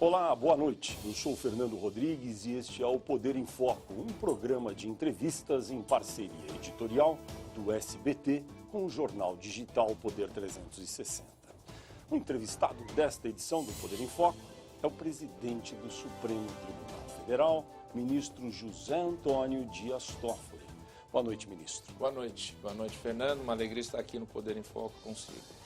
Olá, boa noite. Eu sou Fernando Rodrigues e este é o Poder em Foco, um programa de entrevistas em parceria editorial do SBT com o jornal digital Poder 360. O entrevistado desta edição do Poder em Foco é o presidente do Supremo Tribunal Federal, ministro José Antônio Dias Toffoli. Boa noite, ministro. Boa noite, Fernando. Uma alegria estar aqui no Poder em Foco consigo.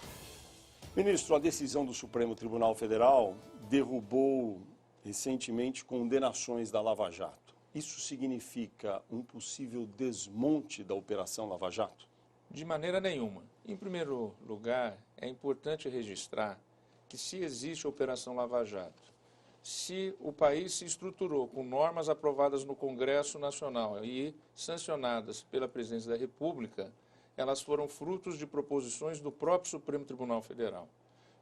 Ministro, a decisão do Supremo Tribunal Federal derrubou recentemente condenações da Lava Jato. Isso significa um possível desmonte da Operação Lava Jato? De maneira nenhuma. Em primeiro lugar, é importante registrar que se existe a Operação Lava Jato, se o país se estruturou com normas aprovadas no Congresso Nacional e sancionadas pela Presidência da República, elas foram frutos de proposições do próprio Supremo Tribunal Federal,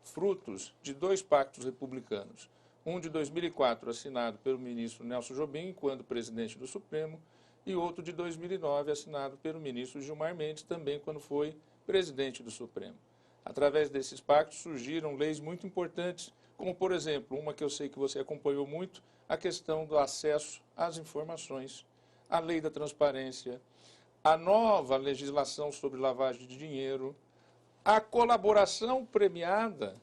frutos de dois pactos republicanos, um de 2004 assinado pelo ministro Nelson Jobim, quando presidente do Supremo, e outro de 2009 assinado pelo ministro Gilmar Mendes, também quando foi presidente do Supremo. Através desses pactos surgiram leis muito importantes, como, por exemplo, uma que eu sei que você acompanhou muito, a questão do acesso às informações, a lei da transparência, a nova legislação sobre lavagem de dinheiro. A colaboração premiada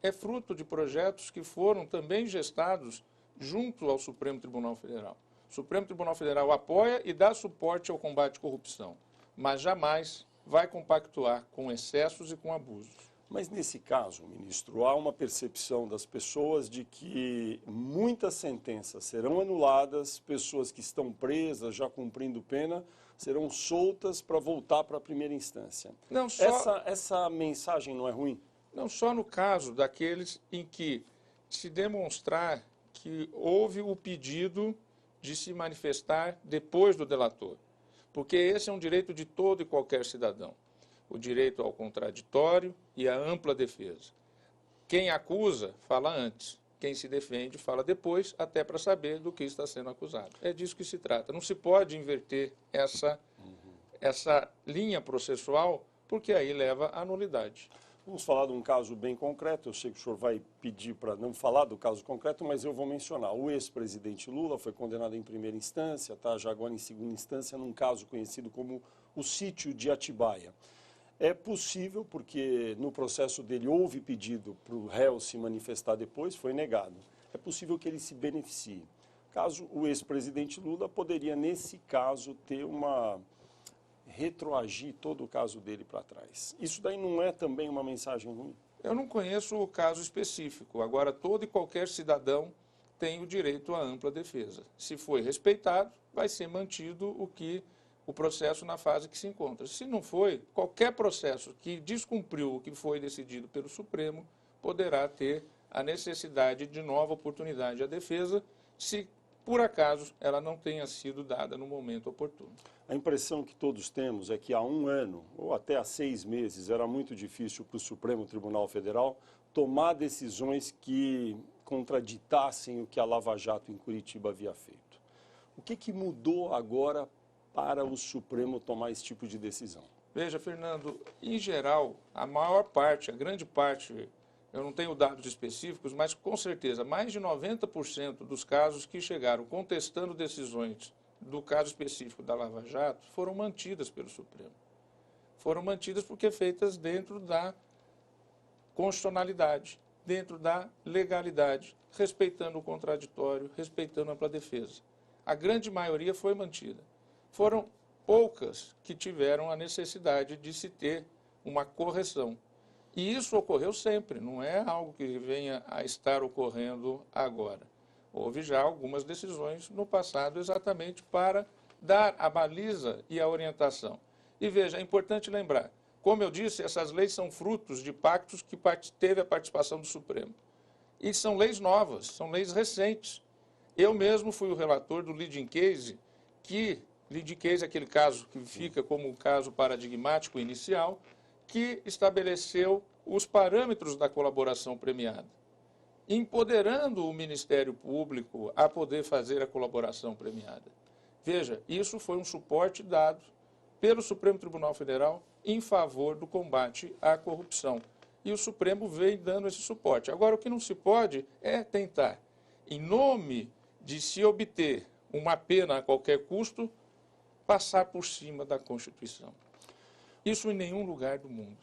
é fruto de projetos que foram também gestados junto ao Supremo Tribunal Federal. O Supremo Tribunal Federal apoia e dá suporte ao combate à corrupção, mas jamais vai compactuar com excessos e com abusos. Mas nesse caso, ministro, há uma percepção das pessoas de que muitas sentenças serão anuladas, pessoas que estão presas, já cumprindo pena, serão soltas para voltar para a primeira instância. Não só... Essa mensagem não é ruim? Não só no caso daqueles em que se demonstrar que houve o pedido de se manifestar depois do delator, porque esse é um direito de todo e qualquer cidadão. O direito ao contraditório e à ampla defesa. Quem acusa, fala antes. Quem se defende, fala depois, até para saber do que está sendo acusado. É disso que se trata. Não se pode inverter essa linha processual, porque aí leva à nulidade. Vamos falar de um caso bem concreto. Eu sei que o senhor vai pedir para não falar do caso concreto, mas eu vou mencionar. O ex-presidente Lula foi condenado em primeira instância, tá? Já agora em segunda instância, num caso conhecido como o sítio de Atibaia. É possível, porque no processo dele houve pedido para o réu se manifestar depois, foi negado. É possível que ele se beneficie. Caso o ex-presidente Lula poderia, nesse caso, ter retroagir todo o caso dele para trás. Isso daí não é também uma mensagem ruim? Eu não conheço o caso específico. Agora, todo e qualquer cidadão tem o direito à ampla defesa. Se foi respeitado, vai ser mantido o processo na fase que se encontra. Se não foi, qualquer processo que descumpriu o que foi decidido pelo Supremo poderá ter a necessidade de nova oportunidade à defesa, se por acaso ela não tenha sido dada no momento oportuno. A impressão que todos temos é que há um ano, ou até há 6 meses, era muito difícil para o Supremo Tribunal Federal tomar decisões que contraditassem o que a Lava Jato em Curitiba havia feito. O que mudou agora para o Supremo tomar esse tipo de decisão? Veja, Fernando, em geral, a maior parte, a grande parte, eu não tenho dados específicos, mas com certeza, mais de 90% dos casos que chegaram contestando decisões do caso específico da Lava Jato foram mantidas pelo Supremo. Foram mantidas porque feitas dentro da constitucionalidade, dentro da legalidade, respeitando o contraditório, respeitando a ampla defesa. A grande maioria foi mantida. Foram poucas que tiveram a necessidade de se ter uma correção. E isso ocorreu sempre, não é algo que venha a estar ocorrendo agora. Houve já algumas decisões no passado exatamente para dar a baliza e a orientação. E veja, é importante lembrar, como eu disse, essas leis são frutos de pactos que teve a participação do Supremo. E são leis novas, são leis recentes. Eu mesmo fui o relator do leading case leading case é aquele caso que fica como um caso paradigmático inicial, que estabeleceu os parâmetros da colaboração premiada, empoderando o Ministério Público a poder fazer a colaboração premiada. Veja, isso foi um suporte dado pelo Supremo Tribunal Federal em favor do combate à corrupção. e o Supremo vem dando esse suporte. Agora, o que não se pode é tentar, em nome de se obter uma pena a qualquer custo, passar por cima da Constituição. Isso em nenhum lugar do mundo.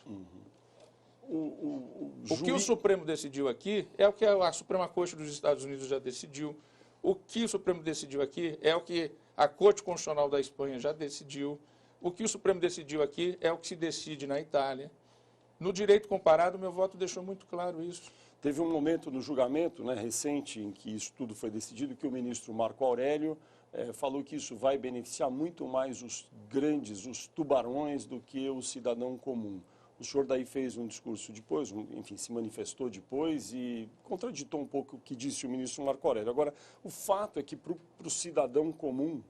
O que o Supremo decidiu aqui é o que a Suprema Corte dos Estados Unidos já decidiu. O que o Supremo decidiu aqui é o que a Corte Constitucional da Espanha já decidiu. O que o Supremo decidiu aqui é o que se decide na Itália. No direito comparado, meu voto deixou muito claro isso. Teve um momento no julgamento, né, recente, em que isso tudo foi decidido, que o ministro Marco Aurélio falou que isso vai beneficiar muito mais os grandes, os tubarões, do que o cidadão comum. O senhor daí fez um discurso depois, enfim, se manifestou depois e contraditou um pouco o que disse o ministro Marco Aurélio. Agora, o fato é que para o cidadão comum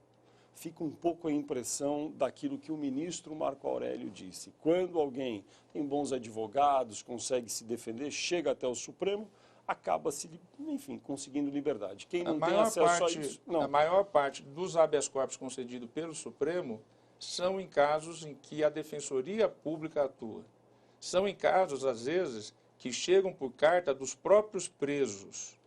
fica um pouco a impressão daquilo que o ministro Marco Aurélio disse. Quando alguém tem bons advogados, consegue se defender, chega até o Supremo, acaba se, enfim, conseguindo liberdade. Quem não tem acesso a isso, não. A maior parte dos habeas corpus concedidos pelo Supremo são em casos em que a Defensoria Pública atua. São em casos, às vezes, que chegam por carta dos próprios presos.